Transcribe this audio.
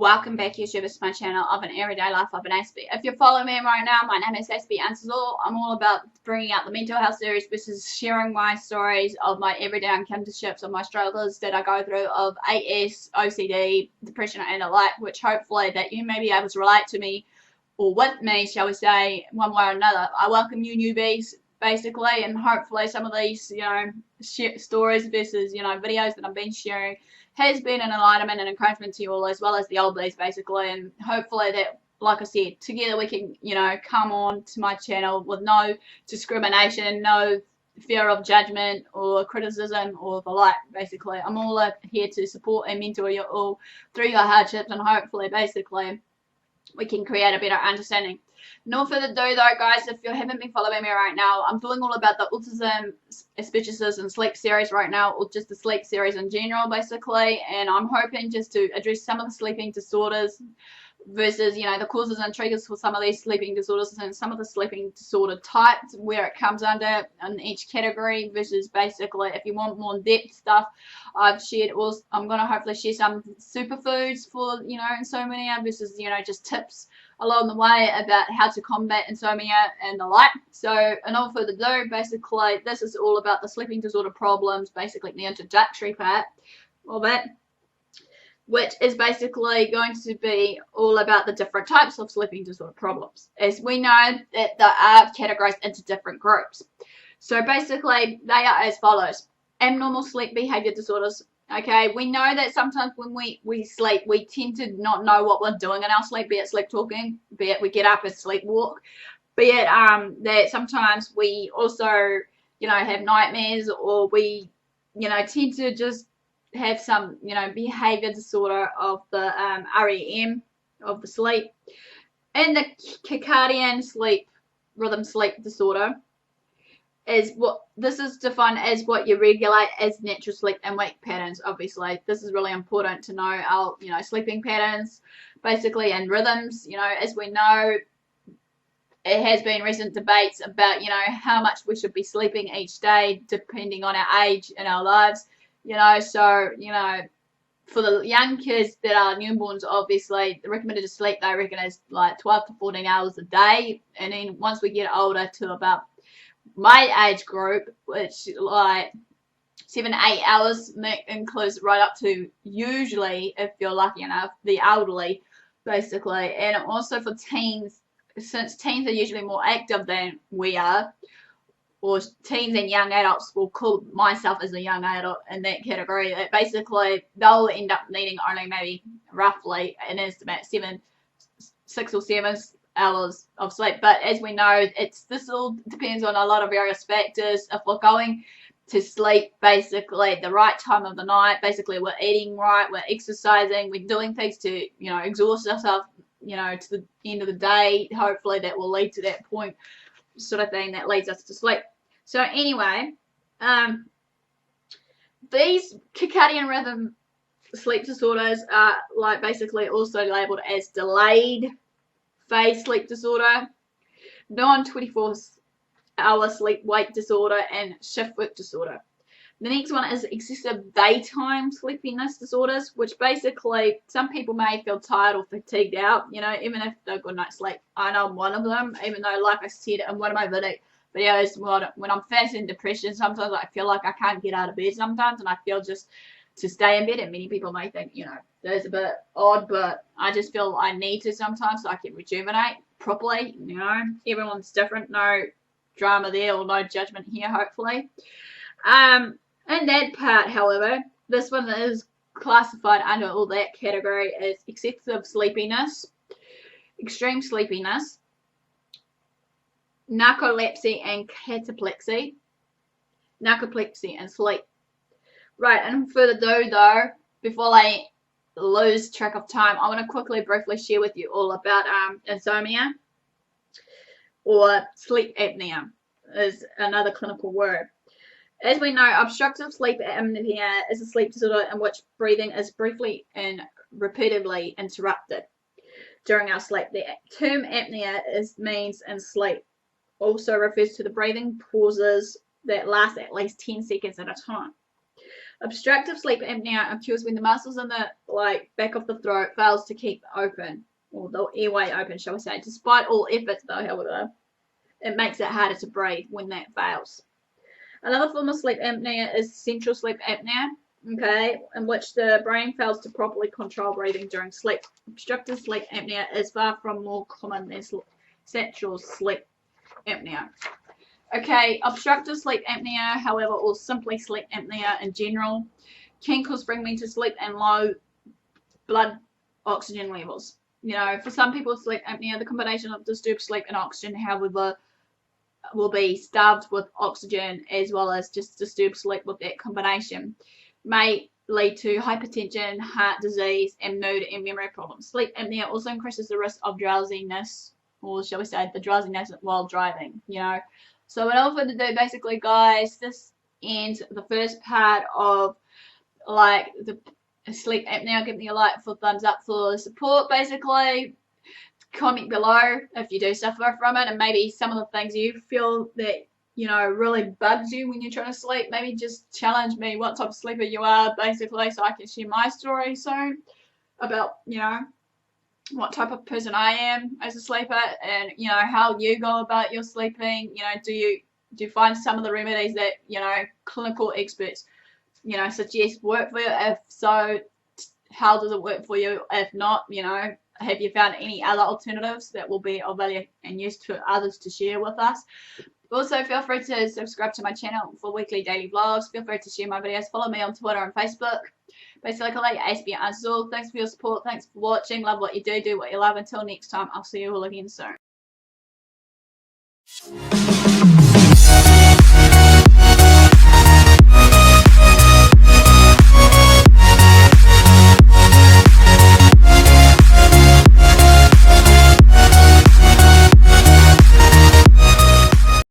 Welcome back, YouTubers, to my channel of an everyday life of an Aspie. If you're following me right now, my name is AspieAnswersAll. I'm all about bringing out the mental health series, which is sharing my stories of my everyday encounters, of my struggles that I go through of AS, OCD, depression, and the like, which hopefully that you may be able to relate to me or with me, shall we say, one way or another. I welcome you newbies, basically, and hopefully some of these, stories versus, videos that I've been sharing has been an enlightenment and encouragement to you all, as well as the oldies, basically, and hopefully that, like I said, together we can, come on to my channel with no discrimination, no fear of judgment or criticism or the like, basically. I'm all here to support and mentor you all through your hardships, and hopefully, basically, we can create a better understanding. No further ado though, guys, if you haven't been following me right now, I'm doing all about the autism, auspicious and sleep series right now, or just the sleep series in general, basically, and I'm hoping just to address some of the sleeping disorders versus, the causes and triggers for some of these sleeping disorders and some of the sleeping disorder types, where it comes under in each category, versus basically, if you want more in-depth stuff, I've shared also, I'm going to hopefully share some superfoods for, insomnia versus, just tips along the way about how to combat insomnia and the like. So, and all further ado, basically, this is all about the sleeping disorder problems, basically the introductory part of it, which is basically going to be all about the different types of sleeping disorder problems. As we know that they are categorized into different groups. So basically, they are as follows. Abnormal sleep behavior disorders. Okay, we know that sometimes when we sleep, we tend to not know what we're doing in our sleep, be it sleep talking, be it we get up and sleepwalk, be it that sometimes we also, have nightmares, or we, tend to just have some, behavior disorder of the REM of the sleep, and the circadian sleep rhythm sleep disorder is what this is defined as what you regulate as natural sleep and wake patterns. Obviously, this is really important to know our, sleeping patterns, basically, and rhythms. As we know, it has been recent debates about, how much we should be sleeping each day, depending on our age in our lives. So, for the young kids that are newborns, obviously, the recommended sleep, they reckon, is like 12 to 14 hours a day. And then once we get older to about my age group, which like 7 to 8 hours, includes right up to, usually, if you're lucky enough, the elderly, basically. And also for teens, since teens are usually more active than we are, or teens and young adults, will call myself as a young adult in that category, that basically they'll end up needing only maybe roughly an estimate 6 or 7 hours of sleep. But as we know, this all depends on a lot of various factors. If we're going to sleep basically at the right time of the night, basically we're eating right, we're exercising, we're doing things to, exhaust ourselves, to the end of the day, hopefully that will lead to that point, sort of thing, that leads us to sleep. So anyway, these circadian rhythm sleep disorders are like basically also labeled as delayed phase sleep disorder, non-24-hour sleep wake disorder, and shift work disorder. The next one is excessive daytime sleepiness disorders, which basically some people may feel tired or fatigued out, even if they've got a night's sleep. I know I'm one of them, even though, like I said in one of my videos, when I'm facing depression, sometimes I feel like I can't get out of bed sometimes, and I feel just to stay in bed, and many people may think, that's a bit odd, but I just feel I need to sometimes so I can rejuvenate properly. Everyone's different, no drama there, or no judgment here, hopefully. And that part, however, this one is classified under all that category as excessive sleepiness, extreme sleepiness, narcolepsy and cataplexy, narcolepsy and sleep. Right, and further ado though, before I lose track of time, I want to quickly briefly share with you all about insomnia, or sleep apnea is another clinical word. As we know, obstructive sleep apnea is a sleep disorder in which breathing is briefly and repeatedly interrupted during our sleep. The term apnea means in sleep. Also refers to the breathing pauses that last at least 10 seconds at a time. Obstructive sleep apnea occurs when the muscles in the back of the throat fails to keep open, or the airway open, shall we say. Despite all efforts, though, however, it makes it harder to breathe when that fails. Another form of sleep apnea is central sleep apnea, okay, in which the brain fails to properly control breathing during sleep. Obstructive sleep apnea is far from more common than central sleep apnea. Okay, obstructive sleep apnea, however, or simply sleep apnea in general, can cause fragmented sleep and low blood oxygen levels. For some people with sleep apnea, the combination of disturbed sleep and oxygen, however, will be starved with oxygen as well as just disturbed sleep with that combination, may lead to hypertension, heart disease, and mood and memory problems. Sleep apnea also increases the risk of drowsiness, or shall we say the drowsiness while driving, So without further ado, basically, guys, this ends the first part of the sleep apnea. Give me a like for thumbs up for the support, basically. Comment below if you do suffer from it, and maybe some of the things you feel that really bugs you when you're trying to sleep. Maybe just challenge me what type of sleeper you are, basically, so I can share my story soon about what type of person I am as a sleeper, and how you go about your sleeping. Do you find some of the remedies that clinical experts suggest work for you? If so, how does it work for you? If not, have you found any other alternatives that will be of value and use to others to share with us? Also, feel free to subscribe to my channel for weekly daily vlogs. Feel free to share my videos. Follow me on Twitter and Facebook. Basically, AspieAnswersAll. Thanks for your support. Thanks for watching. Love what you do. Do what you love. Until next time, I'll see you all again soon.